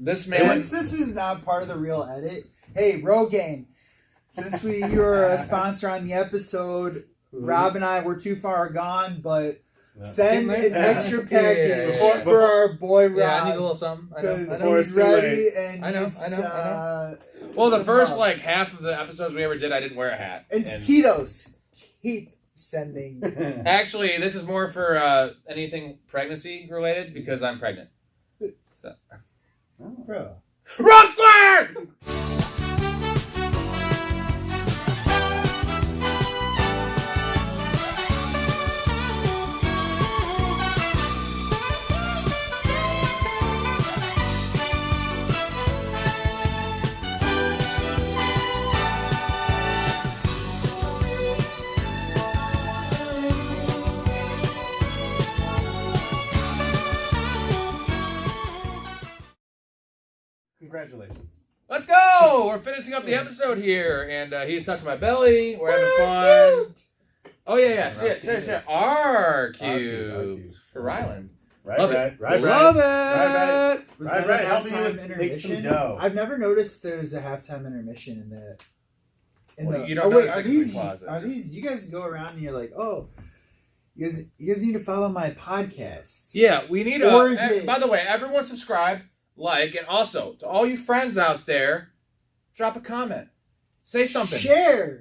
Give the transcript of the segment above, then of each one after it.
This man. Since this is not part of the real edit, hey, Rogaine, since you are a sponsor on the episode, Rob and I were too far gone, but send an extra package for our boy Rob. Yeah, I need a little something. I know. Because he's ready and I know. Well, the first half of the episodes we ever did, I didn't wear a hat. And taquitos. Keep sending. Actually, this is more for anything pregnancy related because I'm pregnant. So. Oh, bro. Rob Square! Congratulations. Let's go! We're finishing up the episode here, and he's touching my belly. We're having fun. Oh, yeah. See it. R cubed for Ryland. Right. Love it. Love it. Right. Helping you make some dough. I've never noticed there's a halftime intermission in the. You don't wait, notice are it 'cause these? we closet. Are these? You guys go around and you're like, oh, you guys need to follow my podcast. Yeah, we need by the way, everyone subscribe, like, and also to all you friends out there, drop a comment. Say something. Share.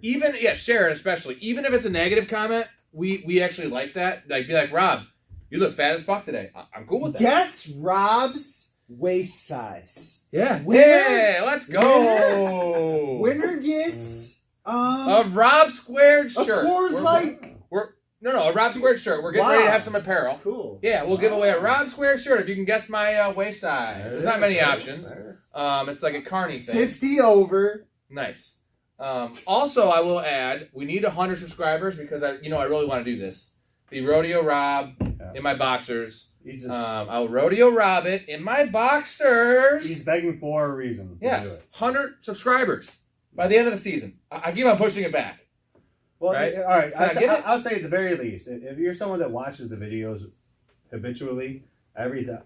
Share it especially. Even if it's a negative comment, we actually like that. Like, be like, Rob, you look fat as fuck today. I'm cool with that. Guess Rob's waist size. Yeah. Winner, let's go. Winner gets a Rob squared shirt. A Coors Light. A Rob squared shirt. We're getting ready to have some apparel. Cool. Yeah, we'll give away a Rob squared shirt if you can guess my waist size. There's not many options. It's like a carny thing. 50 over. Nice. Also, I will add, we need 100 subscribers because I really want to do this. The Rodeo Rob in my boxers. I'll Rodeo Rob it in my boxers. He's begging for a reason. Yes, 100 subscribers by the end of the season. I keep on pushing it back. Well, right? All right. I'll say at the very least, if you're someone that watches the videos habitually every time,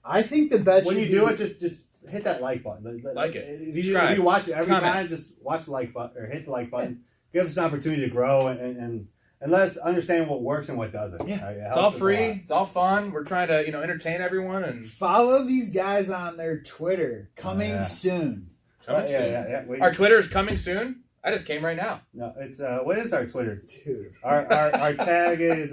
I think the bet when you do it, just hit that like button. Like it. If you watch it every time, just watch the like button or hit the like button. Yeah. Give us an opportunity to grow and let us understand what works and what doesn't. Yeah, right? It's all free. It's all fun. We're trying to entertain everyone and follow these guys on their Twitter. Coming soon. Coming soon. Yeah. Our Twitter is coming soon. I just came right now. No, it's what is our Twitter? Dude. Our tag is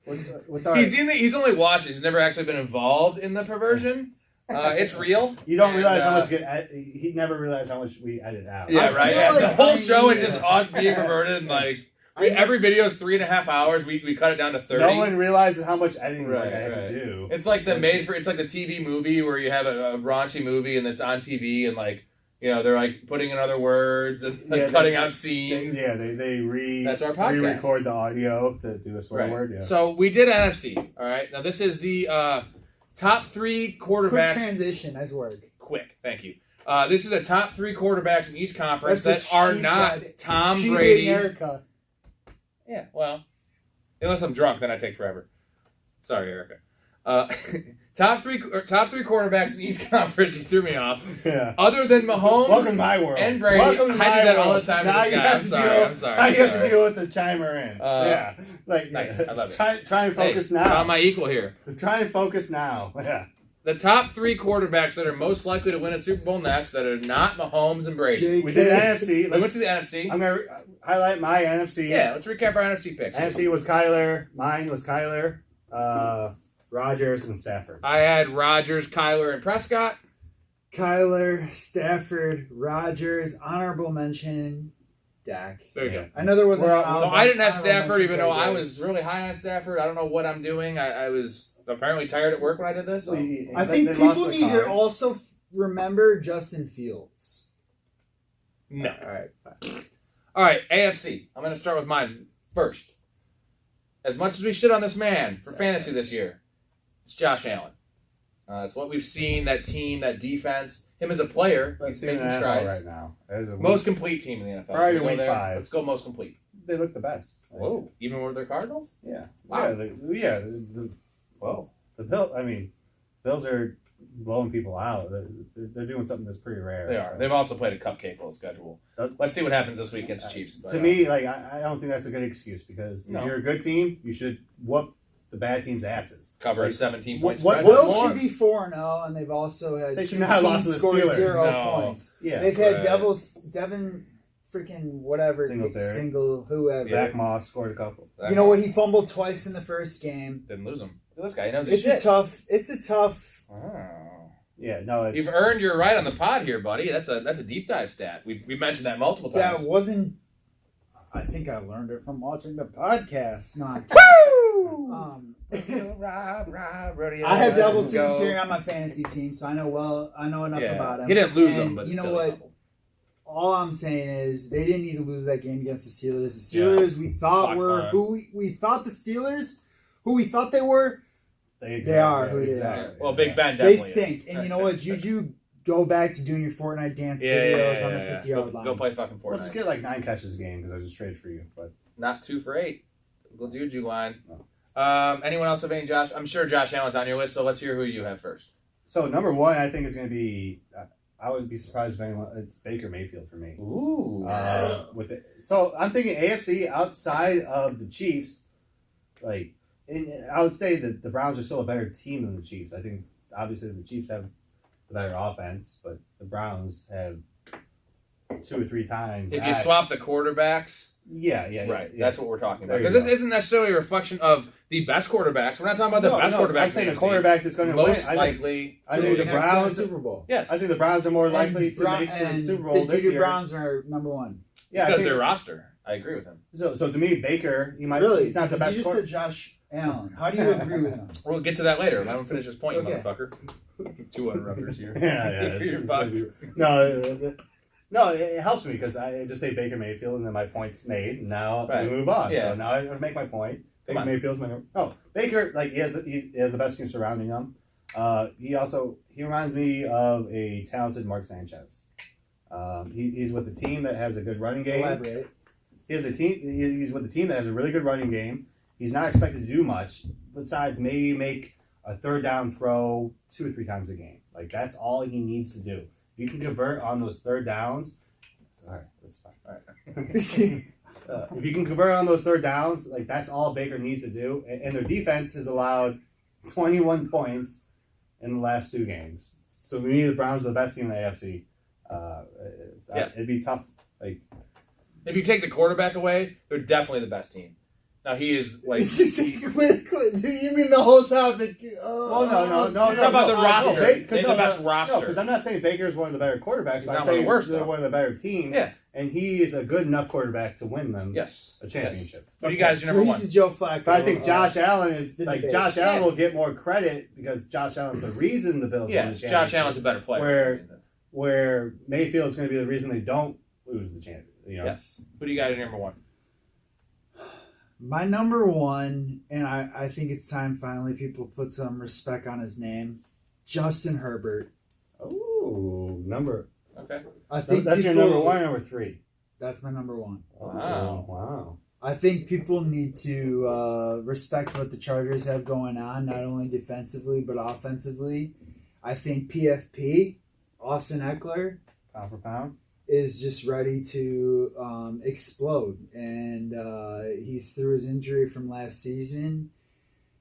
what's our? He's only watched. He's never actually been involved in the perversion. It's real. You don't realize how much he never realized how much we edit out. Yeah, right. Yeah. The whole show is just us being perverted and every video is 3.5 hours. We cut it down to 30. No one realizes how much editing I have to do. It's like it's like the TV movie where you have a raunchy movie and it's on TV and they're putting in other words and cutting out scenes. That's our podcast. Re-record the audio to do a swear word. Yeah. So we did NFC. All right. Now this is the top 3 quarterbacks. Quick transition. Nice work. Quick. Thank you. This is the top 3 quarterbacks in each conference that are not Tom she Brady. Erica. Yeah. Well, unless I'm drunk, then I take forever. Sorry, Erica. Top three quarterbacks in each conference. You threw me off. Yeah. Other than Mahomes, welcome to my world. And Brady. I do that all the time. Now to this guy. I'm sorry. Now you have to deal with the chimer in. Nice. I love it. Try and focus now. I'm my equal here. Try and focus now. Yeah. The top 3 quarterbacks that are most likely to win a Super Bowl next that are not Mahomes and Brady. We did NFC. We went to the NFC. I'm going to highlight my NFC. Yeah, let's recap our NFC picks. NFC was Kyler. Mine was Kyler, Rodgers, and Stafford. I had Rodgers, Kyler, and Prescott. Kyler, Stafford, Rodgers, honorable mention, Dak. There you go. I know there was so I didn't have Stafford, even though I was really high on Stafford. I don't know what I'm doing. I was apparently tired at work when I did this. So. I think people need to also remember Justin Fields. No. All right, AFC. I'm going to start with mine first. As much as we shit on this man for fantasy this year, it's Josh Allen. It's what we've seen, that team, that defense. Him as a player, he's making strides. Right now. Most complete team in the NFL. Probably week 5. Let's go most complete. They look the best. Whoa, even with their Cardinals? Yeah. Wow. The Bills. I mean, Bills are blowing people out. They're doing something that's pretty rare. They are. So. They've also played a cupcake-full schedule. Let's see what happens this week against the Chiefs. But, to me, like I don't think that's a good excuse because if you're a good team, you should whoop the bad team's asses. Cover a 17-point spread. spread. Bills should be 4-0, and they've also had they two not lost teams to the score Steelers. 0 points. Yeah, they've had Devin freaking whatever Singletary. whoever. Zach Moss scored a couple. You know what? He fumbled twice in the first game. Didn't lose him. Look at this guy. He knows his shit. It's a tough. Oh. Yeah, no. You've earned your right on the pod here, buddy. That's a deep dive stat. We've mentioned that multiple times. That wasn't. I think I learned it from watching the podcast. Not. I have Devil Singletary on my fantasy team, so I know enough about him. He didn't lose him, but you know what? All I'm saying is they didn't need to lose that game against the Steelers. The Steelers we thought were who we thought the Steelers, who we thought they were. They are who they are. Well, Big Ben definitely they stink. And you know what? Juju, go back to doing your Fortnite dance videos on the 50-yard line. Go play fucking Fortnite. Well, just get like 9 catches a game because I just traded for you. But not 2 for 8. Go Juju line. No. Anyone else have any Josh? I'm sure Josh Allen's on your list, so let's hear who you have first. So number 1, I think is going to be. I would be surprised if anyone. It's Baker Mayfield for me. Ooh. So I'm thinking AFC outside of the Chiefs, like. I would say that the Browns are still a better team than the Chiefs. I think, obviously, the Chiefs have the better offense, but the Browns have 2 or 3 times. If you swap the quarterbacks... Yeah. Right, that's what we're talking about. Because this isn't necessarily a reflection of the best quarterbacks. We're not talking about the best quarterbacks. I'm saying the quarterback that's going to win. Most likely I think the Browns... Super Bowl. Yes. I think the Browns are more likely to make the Super Bowl this year. The Browns are number 1. Yeah, because their roster. I agree with him. So to me, Baker, he's not the best. You just said Josh Allen. How do you agree with him? We'll get to that later. Let him finish his point, motherfucker. 2 interrupters here. No, it helps me because I just say Baker Mayfield and then my point's made. And now we move on. Yeah. So now I make my point. Baker Mayfield's my Baker, like he has the best team surrounding him. He reminds me of a talented Mark Sanchez. He's with a team that has a good running game. Elaborate. He's with a team that has a really good running game. He's not expected to do much besides maybe make a 3rd down throw 2 or 3 times a game. Like that's all he needs to do. If you can convert on those 3rd downs, sorry, that's fine. All right. If you can convert on those 3rd downs, like that's all Baker needs to do. And their defense has allowed 21 points in the last 2 games. So to me, the Browns are the best team in the AFC. It'd be tough. Like if you take the quarterback away, they're definitely the best team. Now he is like. You mean the whole topic? No. Talk about the roster. They're the best roster. No, because I'm not saying Baker is one of the better quarterbacks. He's not one of the worst. They're one of the better teams. Yeah, and he is a good enough quarterback to win them. A championship. What do you guys? Your number 1? He's the Joe Flacco. But I think Josh Allen is Josh Allen will get more credit because Josh Allen's the reason the Bills win the championship. Josh Allen's a better player. Where Mayfield is going to be the reason they don't lose the championship. Yes. Who do you got in number 1? My number 1, and I think it's time finally people put some respect on his name, Justin Herbert. Oh, number. Okay. I think that's your number 1 or number 3? That's my number 1. Wow. I think people need to respect what the Chargers have going on, not only defensively but offensively. I think PFP, Austin Eckler, pound for pound, is just ready to explode. And he's through his injury from last season.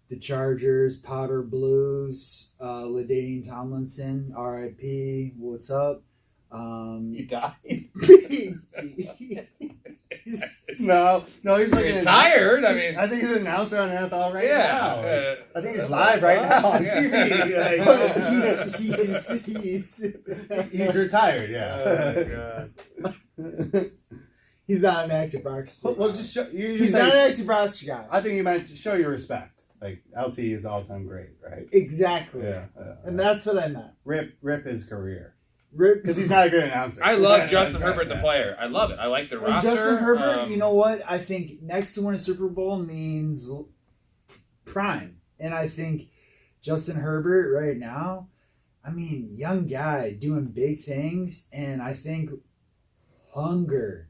The Chargers, Powder Blues, LaDainian Tomlinson, RIP, what's up? He died. No, he's like tired. I mean, I think he's an announcer on NFL right now. I think he's live right now on TV. He's retired. Yeah. Oh my God. He's not an active roster. Well, just show, he's not an active roster guy. I think you might show your respect. Like LT is all time great, right? Exactly. And that's what I meant. Rip his career. Because he's not a good announcer. I love Justin Herbert, the player. I love it. I like the roster. Justin Herbert, you know what? I think next to win a Super Bowl means prime. And I think Justin Herbert right now, I mean, young guy doing big things. And I think hunger.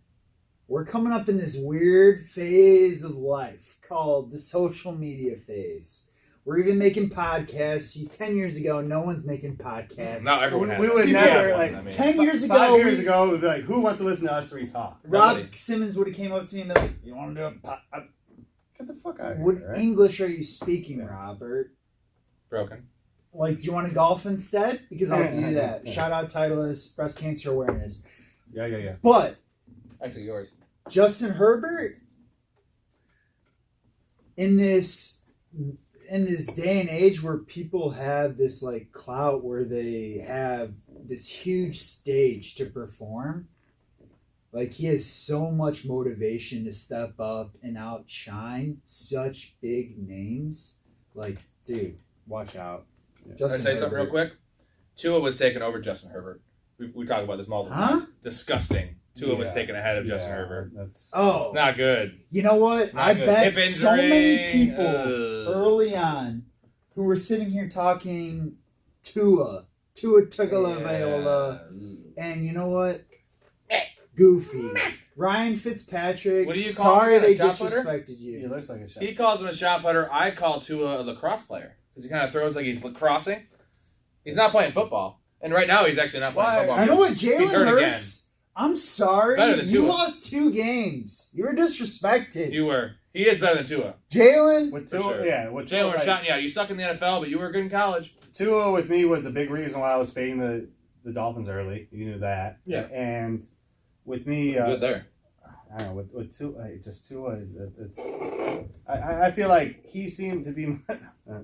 We're coming up in this weird phase of life called the social media phase, We're even making podcasts. 10 years ago, no one's making podcasts. Now everyone has We it. would People never, have one, like, 10 years ago, 5 years ago, we'd be like, who wants to listen to us three talk? Rob Nobody. Simmons would have came up to me and been like, "You want to do a Get the fuck out of here. What right? English are you speaking, Robert? Broken. Like, do you want to golf instead? Because I'll do that. Yeah. Shout out Titleist, breast cancer awareness. Yeah. But Actually, yours. Justin Herbert, in this day and age where people have this like clout where they have this huge stage to perform, like he has so much motivation to step up and outshine such big names. Like, dude, watch out. Yeah. Can I say something real quick? Tua was taken over Justin Herbert. We talked about this multiple times. Disgusting. Tua was taken ahead of Justin Herbert. That's Oh, It's not good. you know what? Not I good. bet Hip so injury. many people Ugh. early on who were sitting here talking Tua Tagovailoa, and you know what? Goofy. Ryan Fitzpatrick. What do you call sorry him? A they shot putter? disrespected he you. looks like a shot. He calls him a shot putter. I call Tua a lacrosse player because he kind of throws like he's lacrossing. He's not playing football, and right now he's actually not playing Why? football. I know what He's Jalen hurt Hurts. I'm sorry. Better than You Tua. lost 2 games. You were disrespected. You were. He is better than Tua. Jalen. With For Tua, sure. yeah. With Jalen Tua, was like, shouting you out. You suck in the NFL, but you were good in college. Tua with me was a big reason why I was fading the Dolphins early. You knew that. Yeah. And with me, Good there. I don't know, with Tua, just Tua, it's. I feel like he seemed to be the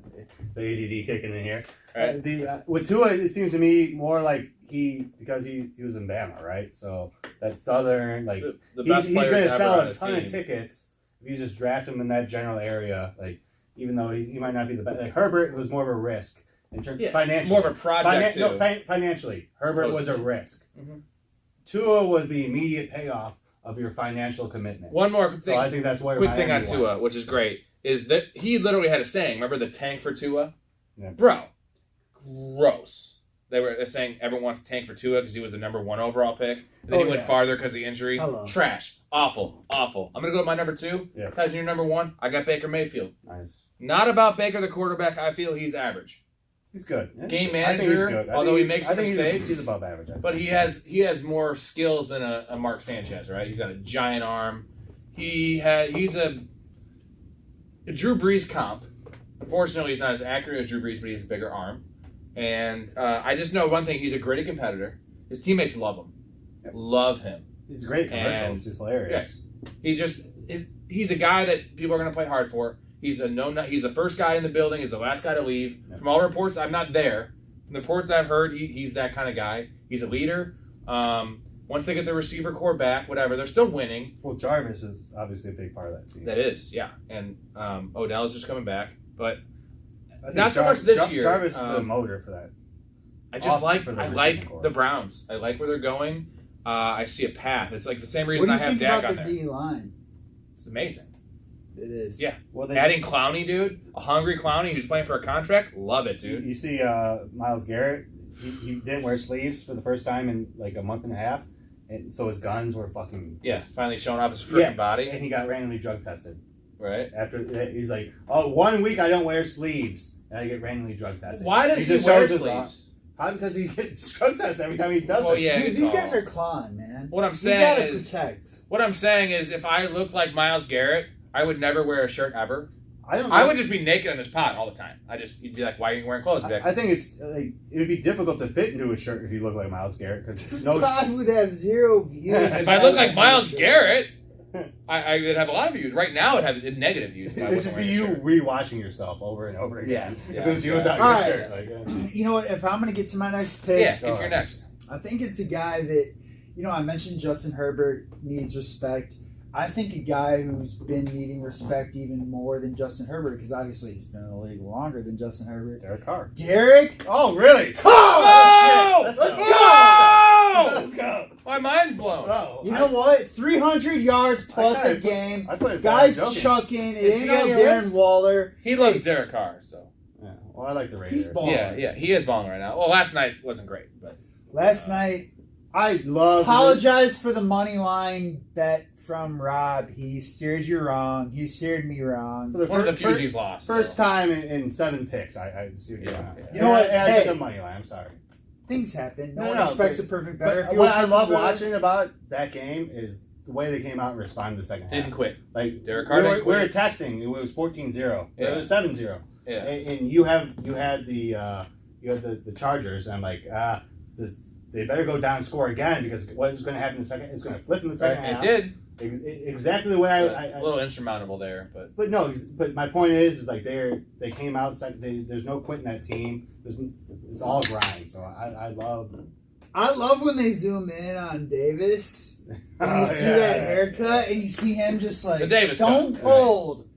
ADD kicking in here. Right. With Tua, it seems to me more like because he was in Bama, right? So that Southern, like The best he's players going to ever sell on a his ton team. of tickets if you just draft him in that general area. Like even though he might not be the best, like Herbert was more of a risk in terms financially. More of a project too. Financially, Herbert was a risk. Mhm. Tua was the immediate payoff of your financial commitment. One more thing. So I think that's why Quick thing on Miami won. Tua, which is great, is that he literally had a saying. Remember the tank for Tua? Yeah. Bro, gross. They're saying everyone wants to tank for Tua because he was the number 1 overall pick. And then Oh, he went yeah. farther because of the injury. Hello. Trash. Awful. I'm going to go with my number 2. Yeah. Guys, your number 1, I got Baker Mayfield. Nice. Not about Baker, the quarterback. I feel he's average. He's good. Yeah, Game I think he's manager, good. I although think he makes I think mistakes. He's above average. I But think. he has more skills than a Mark Sanchez, right? He's got a giant arm. He's a Drew Brees comp. Unfortunately, he's not as accurate as Drew Brees, but he has a bigger arm. And I just know one thing: he's a gritty competitor. His teammates love him, love him. He's great at commercials. And- He's hilarious. He's a guy that people are going to play hard for. He's the first guy in the building. He's the last guy to leave. Yeah. From all reports, I'm not there. From the reports I've heard, he's that kind of guy. He's a leader. Once they get the receiver core back, whatever, they're still winning. Well, Jarvis is obviously a big part of that team. That is, yeah. And Odell's just coming back. But I think not so much this year. Jarvis is the motor for that. I just Off like for the I receiving like core. the Browns. I like where they're going. I see a path. It's like the same What reason do I you have think Dak about on the there. D line? It's amazing. It is. Yeah. Well, they, Adding Clowney, dude, a hungry Clowney who's playing for a contract, love it, dude. You see Myles Garrett, he didn't wear sleeves for the first time in like a month and a half, and so his guns were fucking Finally showing off his freaking body, and he got randomly drug tested. right? After he's like, oh, 1 week I don't wear sleeves, and I get randomly drug tested. Why does he just wear shows his arm. sleeves? Probably because he gets drug tested every time he does Well, it. yeah. Dude, these guys are clawing, man. What I'm You saying gotta is, protect. what I'm saying is, if I look like Myles Garrett, I would never wear a shirt ever. I don't know. I would just be naked in this pod all the time. You'd be like, why are you wearing clothes, Vic? I think it's like it would be difficult to fit into a shirt if you look like Myles Garrett because This no. pod would have 0 views. If I look like Myles Garrett, I would have a lot of views. Right now, it'd have negative views. if I It'd wasn't just be wearing a you shirt. rewatching yourself over and over again. Yes, if yeah, it was you yeah. without All your right. shirt. Like, You know what? If I'm gonna get to my next pick, Yeah, get to your next. I think it's a guy that, I mentioned Justin Herbert needs respect. I think a guy who's been needing respect even more than Justin Herbert, because obviously he's been in the league longer than Justin Herbert. Derek Carr. Derek Oh, really? Carr! Oh! Let's Let's go! go! Let's go! My mind's blown. Oh, You know what? 300 yards plus I a game. I put it Guys down joking. chucking. It Is ain't he no on your Darren list? Waller. He loves Derek Carr, so. Yeah. Well, I like the Raiders. He's balling. Yeah, he is balling right now. Well, last night wasn't great, but Last night, I love. Apologize for the money line bet from Rob. He steered you wrong. He steered me wrong. One of the few he's lost. First time in 7 picks, I steered you wrong. You know what? I Hey. took a money line. I'm sorry. Things happen. No No, one no, expects but- a perfect bet. But what I love watching about that game is the way they came out and responded the second half. Didn't quit. Like Derek Carr didn't we were quit. texting. It was 14-0. Yeah. It was 7-0. Yeah. And you had the Chargers. And I'm like, they better go down and score again because what's going to happen in the second? It's going to flip in the second half. It did. Exactly the way A little insurmountable there, but. But no, but my point is like they came out second. There's no quitting that team. It's all grind. So I love when they zoom in on Davis and you see that haircut and you see him just like The Davis stone cut. cold.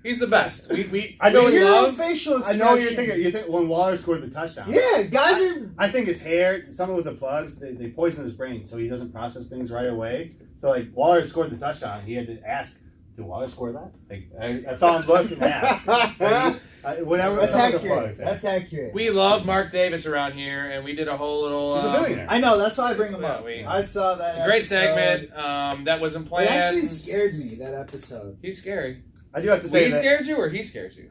He's the best. I know Zero love. facial I expression. know what you're thinking. You think when Waller scored the touchdown? Yeah, guys are. I think his hair, some with the plugs, they poison his brain, so he doesn't process things right away. So like Waller scored the touchdown, he had to ask, "Did Waller score that?" That's all I'm looking at. Whatever. That's some of the accurate. plugs, yeah. That's accurate. We love Mark Davis around here, and we did a whole little. He's a billionaire. I know. That's why I bring him Yeah, up. we- I saw that. It's a great episode. segment. That wasn't It planned. actually scared me, that episode. He's scary. I do have to He say that. scared you, or he scares you?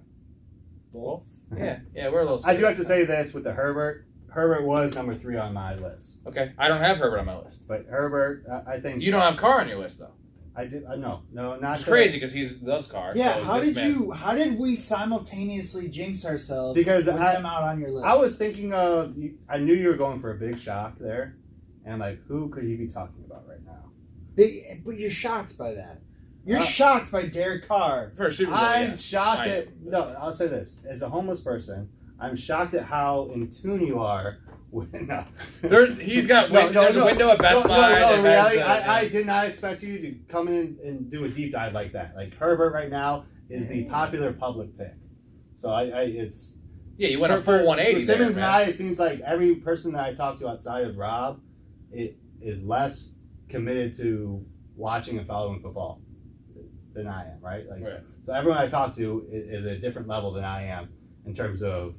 Both. Yeah, we're a little. I Scared. do have to say this with the Herbert. Herbert was number 3 on my list, Okay, I don't have Herbert on my list. but Herbert, I think You don't have Carr on your list though. I did. No, not It's crazy because he loves Carr. Yeah, so how this did man- you? How did we simultaneously jinx ourselves Because with I- him out on your list? I was thinking of. I knew you were going for a big shock there, and I'm like, who could he be talking about right now? but you're shocked by that. You're shocked by Derek Carr. for a Super Bowl? I'm yeah. shocked I- at. No, I'll say this: as a homeless person, I'm shocked at how in tune you are. No. He's got. There's a window at Best Buy. that In has reality, the- I did not expect you to come in and do a deep dive like that. Like Herbert right now is the popular public pick. So it's. Yeah, you went a full 180. For Simmons there, and man. I, it seems like every person that I talk to outside of Rob, it is less committed to watching and following football than I am, right? Like, Right. So everyone I talk to is at a different level than I am in terms of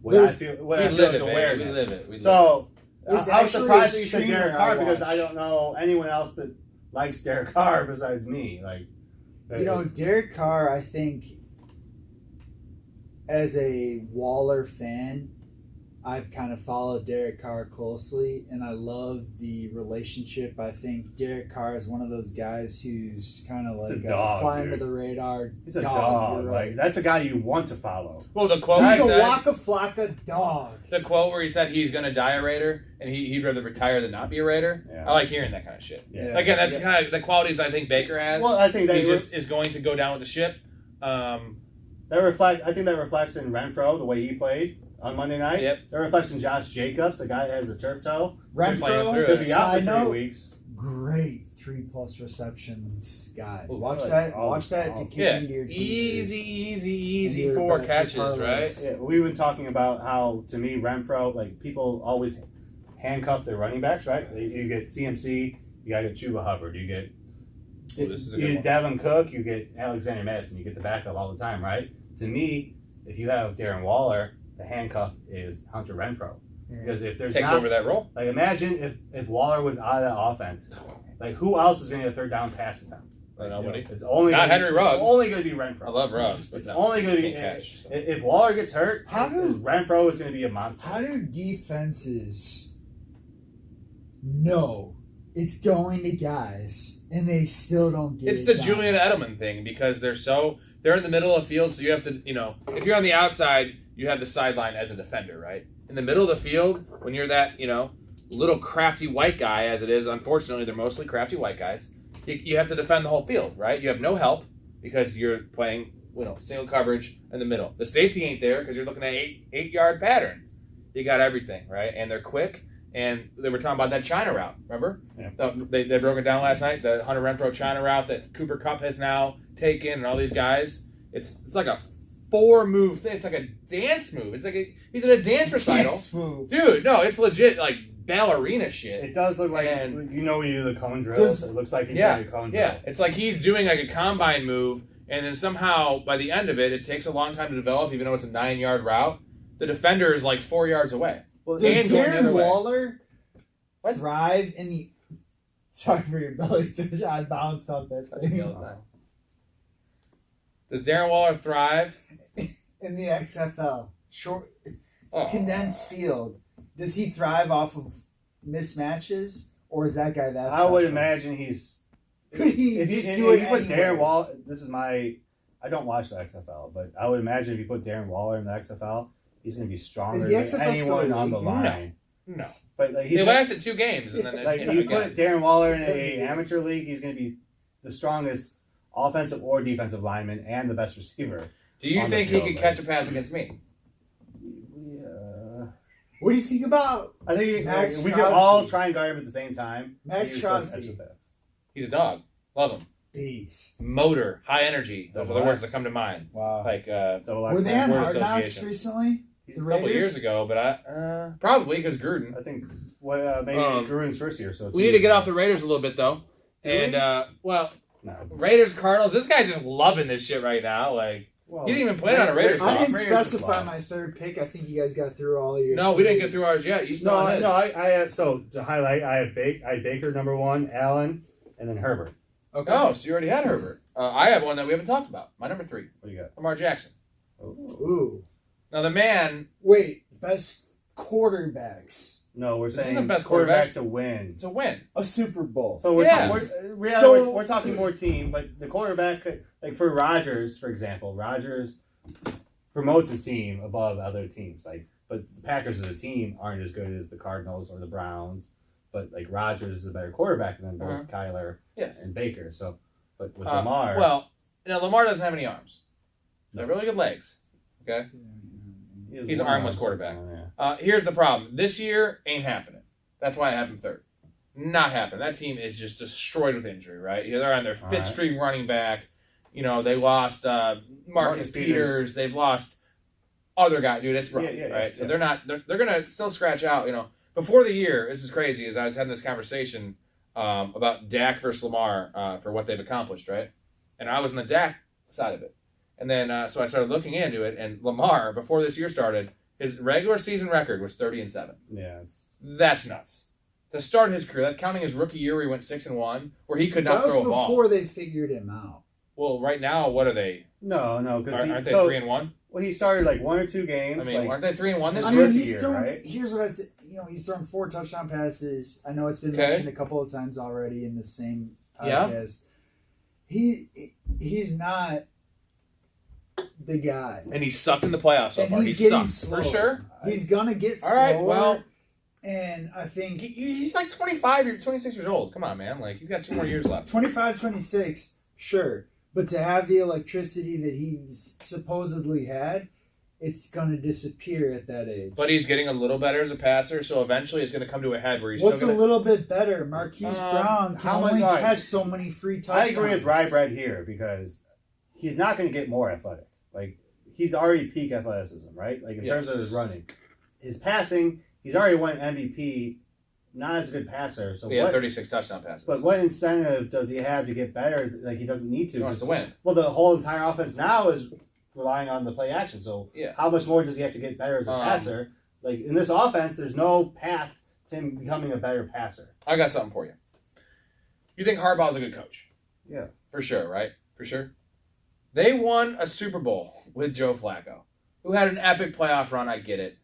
what There's- I feel. We What I feel live is it, man. awareness. We live it. We live So There's I was actually surprised a that you said streamer Derek I Carr because watch. I don't know anyone else that likes Derek Carr besides me. Like, You know, it's- Derek Carr, I think, as a Waller fan, I've kind of followed Derek Carr closely, and I love the relationship. I think Derek Carr is one of those guys who's kind of He's like a dog, fly under dude. the radar. he's a dog. you're right. Like that's a guy you want to follow. Well, the quote He's he a said, Waka Flocka dog. the quote where he said he's going to die a Raider and he'd rather retire than not be a Raider. Yeah. I like hearing that kind of shit. Yeah. Again, that's kind of the qualities I think Baker has. Well, I think that He just is going to go down with the ship. I think that reflects in Renfro the way he played on Monday night. Yep. That reflects in Josh Jacobs, the guy that has the turf toe. playing Renfro, through Could be out for side 3 note, weeks. great 3+ receptions guy. Ooh, Watch really? that. Oh, Watch that to oh. kick Yeah, into your easy Into your 4 bets or catches, parlays. right? Yeah, we've been talking about how, to me, Renfro, like people always handcuff their running backs, right? You get CMC, you got to get Chuba Hubbard, you get Ooh, this is a you good get one. Dalvin Cook, you get Alexander Madison, you get the backup all the time, right? To me, if you have Darren Waller, the handcuff is Hunter Renfro. Because if there's Takes not, over that role. like imagine if Waller was out of that offense, like who else is going to get a 3rd down pass attempt? Nobody. It's only Not gonna Henry Ruggs. It's only going to be Renfro. I love Ruggs, but It's no, only going to be can't catch, so. if Waller gets hurt. How do- Renfro is going to be a monster. How do defenses know it's going to guys and they still don't get It's it the done? Julian Edelman thing because they're in the middle of the field, so you have to, if you're on the outside, you have the sideline as a defender, right? In the middle of the field, when you're that, little crafty white guy, as it is, unfortunately, they're mostly crafty white guys, you have to defend the whole field, right? You have no help because you're playing, single coverage in the middle. The safety ain't there because you're looking at 8-yard pattern. You got everything, right? And they're quick. And they were talking about that China route, remember? Yeah. They broke it down last night, the Hunter Renfro China route that Cooper Kupp has now taken and all these guys. It's like a 4-move thing. It's like a dance move. It's like he's in a dance recital. Dance move. Dude, no, it's legit like ballerina shit. It does look like And- when you do the cone drills. It looks like he's doing a cone drill. Yeah, it's like he's doing like a combine move, and then somehow by the end of it, it takes a long time to develop, even though it's a 9-yard route. The defender is like 4 yards away. Well, Does And going the other Darren way. Waller thrive in the. Sorry for your belly touch. I bounced off that thing. Does Darren Waller thrive in the XFL? Short, condensed field. Does he thrive off of mismatches, or is that guy that? I would imagine he's. Could he if just you, do it? If you put anywhere? Darren Waller, this is my. I don't watch the XFL, but I would imagine if you put Darren Waller in the XFL, he's going to be stronger Is the than XFL anyone still on the league? line. No. But like, he's They gonna- lasted 2 games, and then like you know, if you again. put Darren Waller in a amateur league, he's going to be the strongest offensive or defensive lineman and the best receiver. Do you on the think he field, could like- catch a pass against me? Yeah. What do you think about I think Max we could Crosby? all try and guard him at the same time. Max He would still Crosby? catch the pass. He's a dog. Love him. beast? Motor, high energy. Those are the Double words X. that come to mind. Wow. Like Double X Were they man. on word Hard Knocks association. recently? He's The A couple Raiders? years ago, but I probably because Gruden. I think maybe Gruden's first year. So We need to get off the Raiders a little bit though. And well, No. Raiders Cardinals. This guy's just loving this shit right now. Like Well, he didn't even play on a Raiders. I didn't Raiders specify lost. my third pick. I think you guys got through all of your. no, we didn't get through ours yet. You still on his. I have so to highlight. I had Baker number 1, Allen, and then Herbert. Okay. Oh, so you already had Herbert. I have one that we haven't talked about. My number 3, What do you got? Lamar Jackson. Ooh. Now the man, Wait, best quarterbacks. No, we're This isn't saying the best quarterback quarterbacks. to win. it's a win. A Super Bowl. So we're Yeah. we're talking more team, but the quarterback, like for Rodgers, for example, Rodgers promotes his team above other teams. Like, but the Packers as a team aren't as good as the Cardinals or the Browns. But like Rodgers is a better quarterback than both Kyler Yes. and Baker. So, but with Lamar, Well, Lamar doesn't have any arms. He's got No. really good legs. Okay. has he's an one armless arm. quarterback. Yeah. Here's the problem. This year ain't happening. That's why I have him 3rd. Not happening. That team is just destroyed with injury, right? They're on their 5th right. string running back. They lost Marcus Peters. They've lost other guys. Dude, it's rough, right? So they're not. They're gonna still scratch out. Before the year, this is crazy. As I was having this conversation about Dak versus Lamar for what they've accomplished, right? And I was on the Dak side of it. And then, so I started looking into it, and Lamar, before this year started, his regular season record was 30-7. Yeah, That's nuts. To start his career, that's counting his rookie year where he went 6-1, where he could not that was throw a ball. before they figured him out. Well, right now, what are they? no, because Aren't they 3-1? Well, he started like 1 or 2 games. I mean, aren't they 3-1 this I year? mean, rookie he's year, thrown. right? Here's what I'd say. He's thrown 4 touchdown passes. I know it's been Okay. mentioned a couple of times already in the same Yeah. podcast. He's not the guy. And he's sucked in the playoffs so And far. he's He getting sucks, slower. for sure. He's gonna get All slower. right, well, and I think he's like 25 or 26 years old. Come on, man. Like, he's got 2 more years left. 25, 26, sure. But to have the electricity that he's supposedly had, it's gonna disappear at that age. But he's getting a little better as a passer, so eventually it's going to come to a head where he's What's still a going little bit better? Marquise Brown can how only much- catch so many free I touchdowns. agree with Reibread here because he's not going to get more athletic. Like he's already peak athleticism, right? Like in terms of his running, his passing, he's already won MVP. Not as a good passer, so He had what? 36 touchdown passes. But what incentive does he have to get better? Like he doesn't need to. He wants to win. Well, the whole entire offense now is relying on the play action. So Yeah. how much more does he have to get better as a passer? Like in this offense, there's no path to him becoming a better passer. I got something for you. You think Harbaugh's a good coach? Yeah. For sure, right? For sure. They won a Super Bowl with Joe Flacco, who had an epic playoff run. I get it.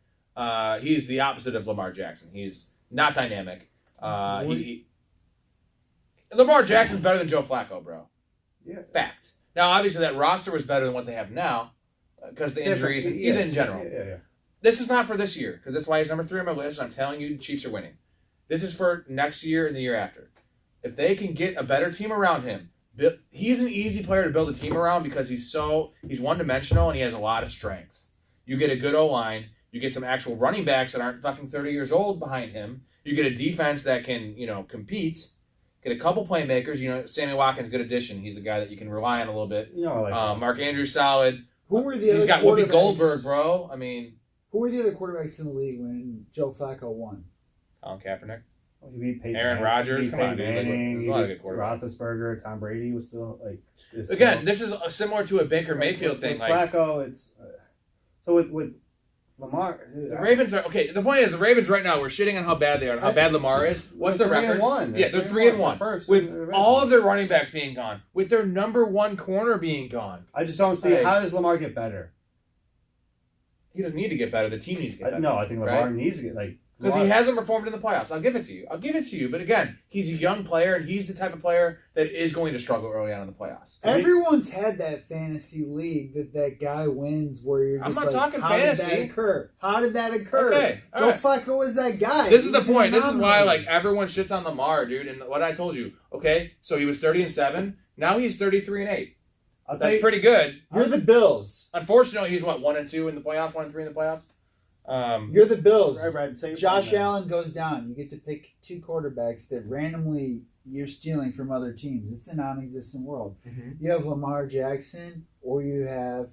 He's the opposite of Lamar Jackson. He's not dynamic. Lamar Jackson's better than Joe Flacco, bro. Yeah. Fact. Now, obviously, that roster was better than what they have now because the injuries, and even in general. Yeah. This is not for this year because that's why he's number 3 on my list. And I'm telling you, the Chiefs are winning. This is for next year and the year after. If they can get a better team around him, he's an easy player to build a team around because he's one-dimensional and he has a lot of strengths. You get a good O-line. You get some actual running backs that aren't fucking 30 years old behind him. You get a defense that can, compete. Get a couple playmakers. Sammy Watkins, good addition. He's a guy that you can rely on a little bit. Mark Andrews, solid. Who were the other He's got quarterbacks? Whoopi Goldberg, bro. I mean, Who were the other quarterbacks in the league when Joe Flacco won? Colin Kaepernick. He beat Peyton Aaron Manning, Rodgers, he beat come on, Peyton dude. Like, Manning, there's a lot of he good quarterbacks. Roethlisberger, Tom Brady was still like. Again, this is similar to a Baker Mayfield thing. With Like, Flacco, it's so with Lamar. The Ravens are okay. The point is, the Ravens right now we're shitting on how bad they are, and how bad Lamar is. What's their record? 3-1. Yeah, they're 3-1. First With all of their running backs being gone, with their number one corner being gone. I just don't see how does Lamar get better. He doesn't need to get better. The team needs to get better. No, I think Lamar needs to get because he hasn't performed in the playoffs. I'll give it to you. But again, he's a young player, and he's the type of player that is going to struggle early on in the playoffs. Everyone's had that fantasy league that guy wins where you're just I'm not talking how fantasy. did that occur? How did that occur? Okay, Joe Flacco was that guy. This is the point. This is why everyone shits on Lamar, dude. And what I told you. Okay, so he was 30-7. Now he's 33-8. That's pretty good. You're the Bills. Unfortunately, he's 1-2 in the playoffs, 1-3 in the playoffs. You're the Bills. Reibread, Josh Allen goes down. You get to pick two quarterbacks that randomly you're stealing from other teams. It's a non-existent world. Mm-hmm. You have Lamar Jackson or you have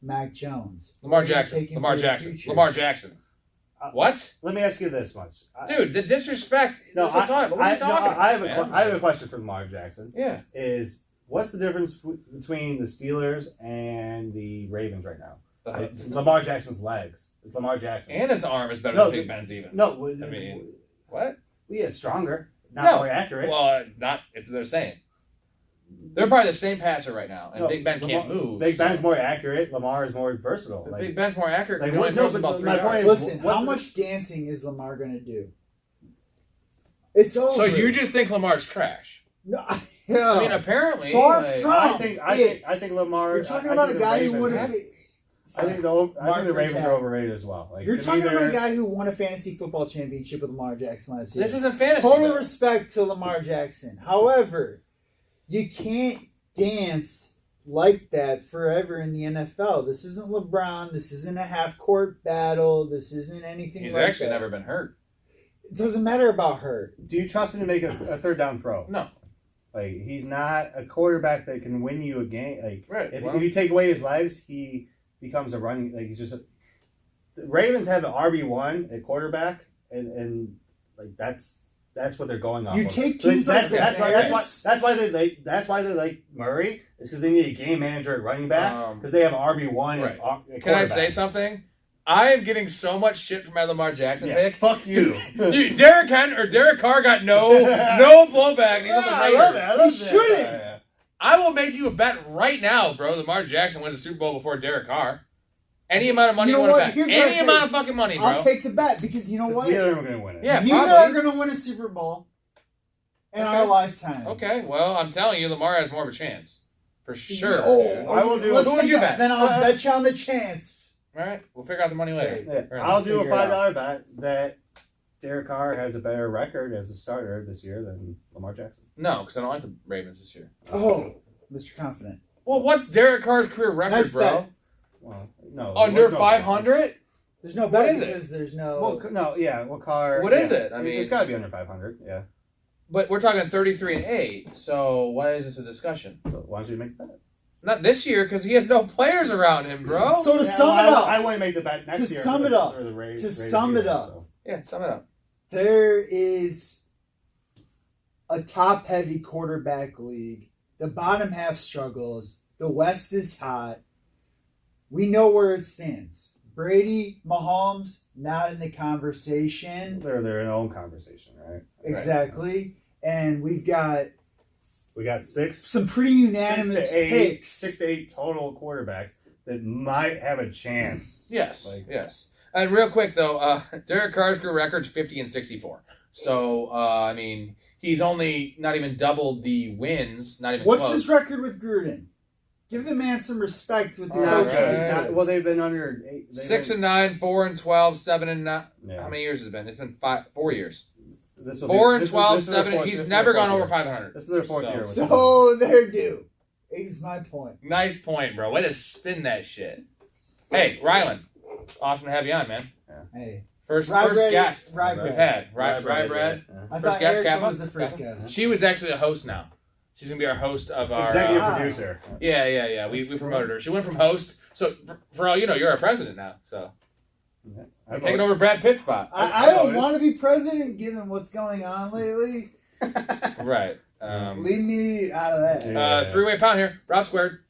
Mac Jones. Lamar Jackson. What? Let me ask you this much. Dude, the disrespect. What are you talking about? I have a question for Lamar Jackson. Yeah. What's the difference between the Steelers and the Ravens right now? Lamar Jackson's legs. It's Lamar Jackson. And his arm is better than Big Ben's even. No. I mean, what? Yeah, stronger. Not more accurate. Well, they're saying. They're probably the same passer right now, and Big Ben can't move. Big Ben's more accurate. Lamar is more versatile. Big Ben's more accurate because he only throws about 3 yards. Listen, how much dancing is Lamar going to do? It's over. So you just think Lamar's trash? No. Yeah. I mean, apparently. I think Lamar. You're talking about a guy who would have. I think the Ravens are overrated as well. You're talking about a guy who won a fantasy football championship with Lamar Jackson last year. This isn't fantasy. Total respect to Lamar Jackson. However, you can't dance like that forever in the NFL. This isn't LeBron. This isn't a half-court battle. This isn't anything like that. He's actually never been hurt. It doesn't matter about hurt. Do you trust him to make a third down throw? No. He's not a quarterback that can win you a game. If you take away his legs, he becomes a running. The Ravens have an RB1 at quarterback, and that's what they're going on. You take teams that's why they like Murray. Is because they need a game manager at running back because they have RB1. Right. Can I say something? I am getting so much shit from my Lamar Jackson pick. Fuck you. Dude, Derek Carr got no blowback. He's on the Raiders. I love that. I will make you a bet right now, bro. Lamar Jackson wins the Super Bowl before Derek Carr. Any amount of money you want to bet. Any amount of fucking money, bro. I'll take the bet because you know what? Neither are going to win it. Yeah, neither are going to win a Super Bowl in our lifetime. Okay, well, I'm telling you, Lamar has more of a chance. For sure. I will do. Who would you bet? Then I'll bet you on the chance. All right, we'll figure out the money later. Yeah. I'll do a $5 bet that Derek Carr has a better record as a starter this year than Lamar Jackson. No, because I don't like the Ravens this year. Oh, Mr. Confident. Well, what's Derek Carr's career record, bro? Bet. Well, no. Under 500? There's no bet because there's no. Well, no, yeah. Well, Carr. What is it? I mean, it's got to be under 500. Yeah. But we're talking 33-8. So why is this a discussion? So why don't you make the bet? Not this year, because he has no players around him, bro. So to sum it up, I want to make the bet next year. To sum it up, sum it up. Yeah, sum it up. There is a top-heavy quarterback league. The bottom half struggles. The West is hot. We know where it stands. Brady, Mahomes, not in the conversation. They're in their own conversation, right? Exactly. Right. And we got some pretty unanimous picks. 6 to 8 total quarterbacks that might have a chance. Yes, yes. And real quick though, Derek Carr's career record's 50-64. So I mean, he's only not even doubled the wins. Not even. What's close. his record with Gruden? Give the man some respect with the coaching. Right. Well, they've been under 6-9, 4-12, 7-9. Yeah. How many years has it been? It's been 4 years. 4-12, 7. He's never gone over 500. This is their fourth year. So they're due. Is my point. Nice point, bro. Way to spin that shit. Hey, Rylan. Awesome to have you on, man. Yeah. Hey. First guest we've had. Reibread. I thought Erica was the first guest. She was actually a host now. She's going to be our host of our... Executive producer. Yeah. We promoted her. She went from host. So, for all you know, you're our president now. So, I'm taking over Brad Pitt's spot. I don't want to be president given what's going on lately. Right. Leave me out of that. Three-way pound here. Rob squared.